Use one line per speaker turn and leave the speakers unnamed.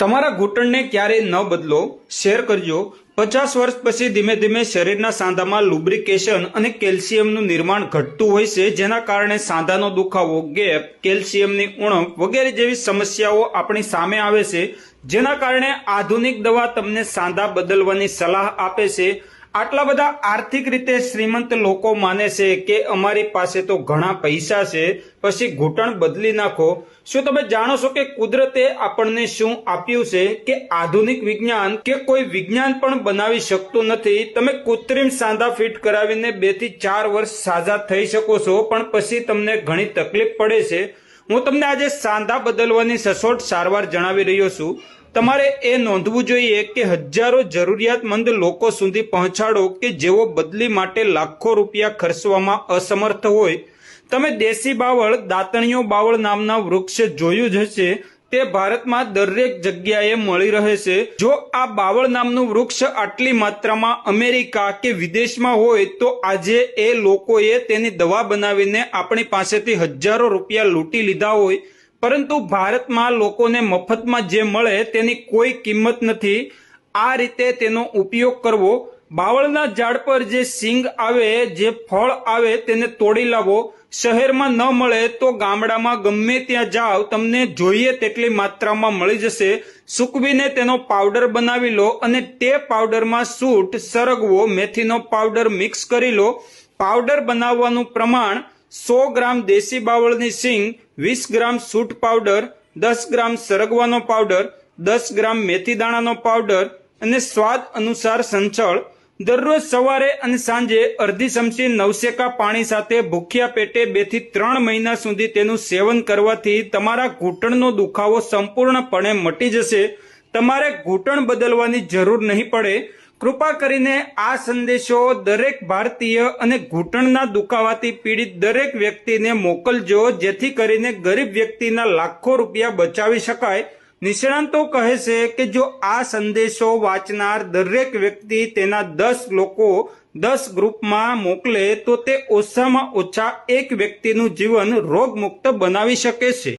તમારા ઘૂંટણને ક્યારેય ન બદલો, શેર કરજો। 50 વર્ષ પછી ધીમે ધીમે શરીરના સાંધામાં લુબ્રિકેશન અને કેલ્શિયમનું નિર્માણ ઘટતું હોય છે, જેના કારણે સાંધાનો દુખાવો, ગેપ, કેલ્શિયમની ઉણપ વગેરે જેવી સમસ્યાઓ આપણી સામે આવે છે, જેના કારણે આધુનિક દવા તમને સાંધા બદલવાની સલાહ આપે છે। આટલા બધા આર્થિક રીતે શ્રીમંત લોકો માને છે કે અમારી પાસે તો ઘણા પૈસા છે, પછી ઘૂંટણ બદલી નાખો। શું તમે જાણો છો કે કુદરતે આપણને શું આપ્યું છે કે આધુનિક વિજ્ઞાન કે કોઈ વિજ્ઞાન પણ બનાવી શકતું નથી। તમે કૃત્રિમ સાંધા ફિટ કરાવીને 2 થી 4 વર્ષ સાજા થઈ શકો છો, પણ પછી તમને ઘણી તકલીફ પડે છે। હું તમને આજે સાંધા બદલવાની સચોટ સારવાર જણાવી રહ્યો છું। તમારે એ નોંધવું જોઈએ કે હજારો જરૂરિયાતમંદ લોકો સુધી પહોંચાડો કે જેઓ બદલી માટે લાખો રૂપિયા ખર્ચવામાં અસમર્થ હોય। તમે દેશી બાવળ, દાંતણીયો બાવળ નામના વૃક્ષ જોયું જ હશે, તે ભારતમાં દરેક જગ્યાએ મળી રહે છે। જો આ બાવળ નામનું વૃક્ષ આટલી માત્રામાં અમેરિકા કે વિદેશમાં હોય તો આજે એ લોકોએ તેની દવા બનાવીને આપણી પાસેથી હજારો રૂપિયા લૂંટી લીધા હોય, પરંતુ ભારતમાં લોકોને મફતમાં જે મળે તેની કોઈ કિંમત નથી। આ રીતે તેનો ઉપયોગ કરવો। બાવળના ઝાડ પર જે સિંગ આવે, જે ફળ આવે તેને તોડી લાવો। શહેરમાં ન મળે તો ગામડામાં ગમે ત્યાં જાઓ, તમને જોઈએ તેટલી માત્રામાં મળી જશે। સૂકવીને તેનો પાવડર બનાવી લો અને તે પાવડરમાં સૂંઠ, સરગવો, મેથીનો પાવડર મિક્સ કરી લો। પાવડર બનાવવાનું પ્રમાણ: 100 ગ્રામ દેશી બાવળની સિંગ, 20 ગ્રામ સૂંઠ પાવડર, 10 ગ્રામ સરગવાનો પાવડર, 10 ગ્રામ મેથી દાણાનો પાવડર અને સ્વાદ અનુસાર સંચળ। દરરોજ સવારે અને સાંજે અડધી ચમચી નવશેકા પાણી સાથે ભૂખ્યા પેટે 2 થી 3 મહિના સુધી તેનું સેવન કરવાથી તમારા ઘૂંટણનો દુખાવો સંપૂર્ણપણે મટી જશે। તમારે ઘૂંટણ બદલવાની જરૂર નહીં પડે। કૃપા કરીને આ સંદેશો દરેક ભારતીય અને ઘૂંટણના દુખાવાથી પીડિત દરેક વ્યક્તિને મોકલજો, જેથી કરીને ગરીબ વ્યક્તિના લાખો રૂપિયા બચાવી શકાય। નિષ્ણાંતો કહે છે કે જો આ સંદેશો વાંચનાર દરેક વ્યક્તિ તેના 10 લોકો 10 ગ્રુપમાં મોકલે તો તે ઓછામાં ઓછા એક વ્યક્તિનું જીવન રોગમુક્ત બનાવી શકે છે।